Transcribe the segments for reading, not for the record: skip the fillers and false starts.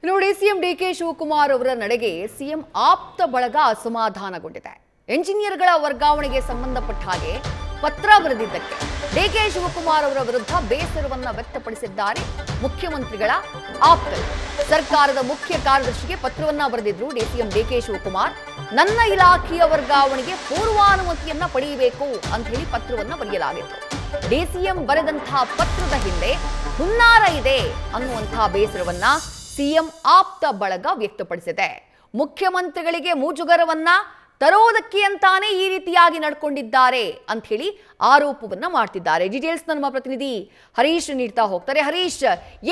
ಇನ್ನು CM DK Shivakumar ಅವರ ನಡೆಗೆ ಸಿಎಂ ಆಪ್ತ ಬಳಗ ಅಸಮಾಧಾನಗೊಂಡಿದೆ. ಎಂಜಿನಿಯರ್ಗಳ ವರ್ಗಾವಣೆಗೆ ಸಂಬಂಧಪಟ್ಟ ಹಾಗೆ ಪತ್ರ ಬರೆದಿದ್ದಕ್ಕೆ ಡಿಕೆ ಶಿವಕುಮಾರ್ ಅವರ ವಿರುದ್ಧ ಬೇಸರವನ್ನ ವ್ಯಕ್ತಪಡಿಸಿದ್ದಾರೆ ಮುಖ್ಯಮಂತ್ರಿಗಳ ಆಪ್ತರು. ಸರ್ಕಾರದ ಮುಖ್ಯ ಕಾರ್ಯದರ್ಶಿಗೆ ಪತ್ರವನ್ನ ಬರೆದಿದ್ರು ಸಿಎಂ ಡಿಕೆ ಶಿವಕುಮಾರ್. ನನ್ನ ಇಲಾಖೆಯ ವರ್ಗಾವಣೆಗೆ ಪೂರ್ವಾನುಮತಿಯನ್ನ ಪಡೆಯಬೇಕು ಅಂತ ಹೇಳಿ ಪತ್ರವನ್ನ ಬರೆಯಲಾಗಿತ್ತು. ಡಿಸಿಎಂ ಬರೆದಂತಹ ಪತ್ರದ ಹಿಂದೆ ಹುನ್ನಾರ ಇದೆ ಅನ್ನುವಂತಹ ಬೇಸರವನ್ನ ಸಿಎಂ ಆಪ್ತ ಬಳಗ ವ್ಯಕ್ತಪಡಿಸಿದೆ. ಮುಖ್ಯಮಂತ್ರಿಗಳಿಗೆ ಮುಜುಗರವನ್ನ ತರೋದಕ್ಕೆ ಅಂತಾನೆ ಈ ರೀತಿಯಾಗಿ ನಡ್ಕೊಂಡಿದ್ದಾರೆ ಅಂತ ಹೇಳಿ ಆರೋಪವನ್ನ ಮಾಡ್ತಿದ್ದಾರೆ. ಡೀಟೇಲ್ಸ್ ನಮ್ಮ ಪ್ರತಿನಿಧಿ ಹರೀಶ್ ನೀಡ್ತಾ ಹೋಗ್ತಾರೆ. ಹರೀಶ್,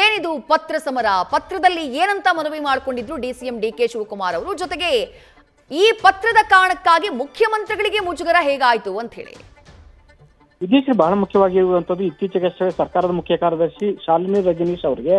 ಏನಿದು ಪತ್ರ ಸಮರ? ಪತ್ರದಲ್ಲಿ ಏನಂತ ಮನವಿ ಮಾಡಿಕೊಂಡಿದ್ರು ಡಿಸಿಎಂ ಡಿಕೆ ಶಿವಕುಮಾರ್ ಅವರು? ಜೊತೆಗೆ ಈ ಪತ್ರದ ಕಾರಣಕ್ಕಾಗಿ ಮುಖ್ಯಮಂತ್ರಿಗಳಿಗೆ ಮುಜುಗರ ಹೇಗಾಯ್ತು ಅಂತ ಹೇಳಿ? ವಿದೇಶಿ ಬಹಳ ಮುಖ್ಯವಾಗಿರುವಂತದ್ದು, ಇತ್ತೀಚೆಗಷ್ಟೇ ಸರ್ಕಾರದ ಮುಖ್ಯ ಕಾರ್ಯದರ್ಶಿ ಶಾಲಿನಿ ರಜನೀಶ್ ಅವರಿಗೆ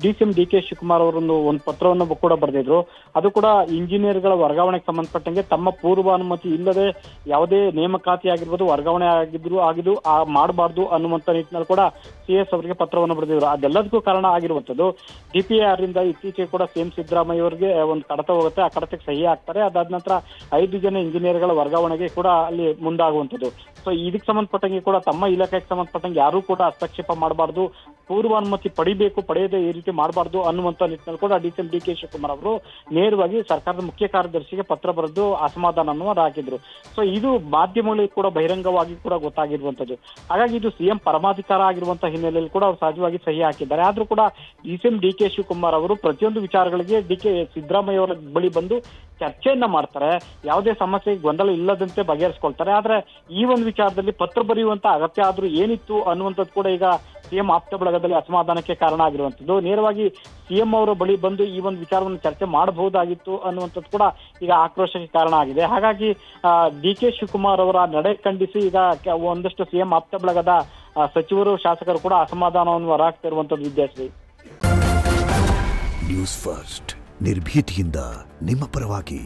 ಡಿಸಿಎಂ ಡಿಕೆ ಶಿವಕುಮಾರ್ ಅವರೊಂದು ಪತ್ರವನ್ನು ಕೂಡ ಬರೆದಿದ್ರು. ಅದು ಕೂಡ ಇಂಜಿನಿಯರ್ಗಳ ವರ್ಗಾವಣೆಗೆ ಸಂಬಂಧಪಟ್ಟಂಗೆ ತಮ್ಮ ಪೂರ್ವಾನುಮತಿ ಇಲ್ಲದೆ ಯಾವುದೇ ನೇಮಕಾತಿ ಆಗಿರ್ಬೋದು, ವರ್ಗಾವಣೆ ಆಗಿದ್ದು ಮಾಡಬಾರ್ದು ಅನ್ನುವಂತ ನಿಟ್ಟಿನಲ್ಲಿ ಕೂಡ ಸಿಎಸ್ ಅವರಿಗೆ ಪತ್ರವನ್ನು ಬರೆದಿದ್ರು. ಅದೆಲ್ಲದಕ್ಕೂ ಕಾರಣ ಆಗಿರುವಂತದ್ದು ಡಿಪಿಆರ್ ಇಂದ ಇತ್ತೀಚೆಗೆ ಕೂಡ ಸಿಎಂ ಸಿದ್ದರಾಮಯ್ಯ ಅವರಿಗೆ ಒಂದು ಕಡತ ಹೋಗುತ್ತೆ. ಆ ಕಡತಕ್ಕೆ ಸಹಿ ಆಗ್ತಾರೆ. ಅದಾದ ನಂತರ 5 ಜನ ಇಂಜಿನಿಯರ್ಗಳ ವರ್ಗಾವಣೆಗೆ ಕೂಡ ಅಲ್ಲಿ ಮುಂದಾಗುವಂಥದ್ದು. ಸೊ ಇದಕ್ಕೆ ಸಂಬಂಧಪಟ್ಟಂಗೆ ಕೂಡ ತಮ್ಮ ಇಲಾಖೆಗೆ ಸಂಬಂಧಪಟ್ಟಂಗೆ ಯಾರು ಕೂಡ ಹಸ್ತಕ್ಷೇಪ ಮಾಡಬಾರ್ದು, ಪೂರ್ವಾನುಮತಿ ಪಡಿಬೇಕು, ಪಡೆಯದೆ ಈ ರೀತಿ ಮಾಡಬಾರ್ದು ಅನ್ನುವಂತ ನಿಟ್ಟಿನಲ್ಲಿ ಕೂಡ ಡಿಸಿಎಂ ಡಿಕೆ ಶಿವಕುಮಾರ್ ಅವರು ನೇರವಾಗಿ ಸರ್ಕಾರದ ಮುಖ್ಯ ಕಾರ್ಯದರ್ಶಿಗೆ ಪತ್ರ ಬರೆದು ಅಸಮಾಧಾನವನ್ನು ಹಾಕಿದ್ರು. ಸೊ ಇದು ಮಾಧ್ಯಮಗಳಿಗೆ ಕೂಡ ಬಹಿರಂಗವಾಗಿ ಕೂಡ ಗೊತ್ತಾಗಿರುವಂತದ್ದು. ಹಾಗಾಗಿ ಇದು ಸಿಎಂ ಪರಮಾಧಿಕಾರ ಆಗಿರುವಂತಹ ಹಿನ್ನೆಲೆಯಲ್ಲಿ ಕೂಡ ಅವರು ಸಹಜವಾಗಿ ಸಹಿ ಹಾಕಿದ್ದಾರೆ. ಆದ್ರೂ ಕೂಡ ಡಿಸಿಎಂ ಡಿಕೆ ಶಿವಕುಮಾರ್ ಅವರು ಪ್ರತಿಯೊಂದು ವಿಚಾರಗಳಿಗೆ ಡಿಕೆ ಸಿದ್ದರಾಮಯ್ಯ ಅವರ ಬಳಿ ಬಂದು ಚರ್ಚೆಯನ್ನ ಮಾಡ್ತಾರೆ. ಯಾವುದೇ ಸಮಸ್ಯೆ ಗೊಂದಲ ಇಲ್ಲದಂತೆ ಬಗೆಹರಿಸಿಕೊಳ್ತಾರೆ. ಆದ್ರೆ ಈ ಒಂದು ವಿಚಾರದಲ್ಲಿ ಪತ್ರ ಬರೆಯುವಂತ ಅಗತ್ಯ ಆದ್ರೂ ಏನಿತ್ತು ಅನ್ನುವಂಥದ್ದು ಕೂಡ ಈಗ ಸಿಎಂ ಆಪ್ತ ಬಳಗದಲ್ಲಿ ಅಸಮಾಧಾನಕ್ಕೆ ಕಾರಣ ಆಗಿರುವಂತದ್ದು. ನೇರವಾಗಿ ಸಿಎಂ ಅವರ ಬಳಿ ಬಂದು ಈ ಒಂದು ವಿಚಾರವನ್ನು ಚರ್ಚೆ ಮಾಡಬಹುದಾಗಿತ್ತು ಅನ್ನುವಂಥದ್ದು ಕೂಡ ಈಗ ಆಕ್ರೋಶಕ್ಕೆ ಕಾರಣ ಆಗಿದೆ. ಹಾಗಾಗಿ ಡಿಕೆ ಶಿವಕುಮಾರ್ ಅವರ ನಡೆ ಖಂಡಿಸಿ ಈಗ ಒಂದಷ್ಟು ಸಿಎಂ ಆಪ್ತ ಬಳಗದ ಸಚಿವರು, ಶಾಸಕರು ಕೂಡ ಅಸಮಾಧಾನವನ್ನು ಹೊರಹಾಕ್ತಿರುವಂತದ್ದು. ವಿದ್ಯಾಶ್ರೀ, ನ್ಯೂಸ್ ಫಸ್ಟ್ ನಿರ್ಭೀತಿಯಿಂದ ನಿಮ್ಮ ಪರವಾಗಿ.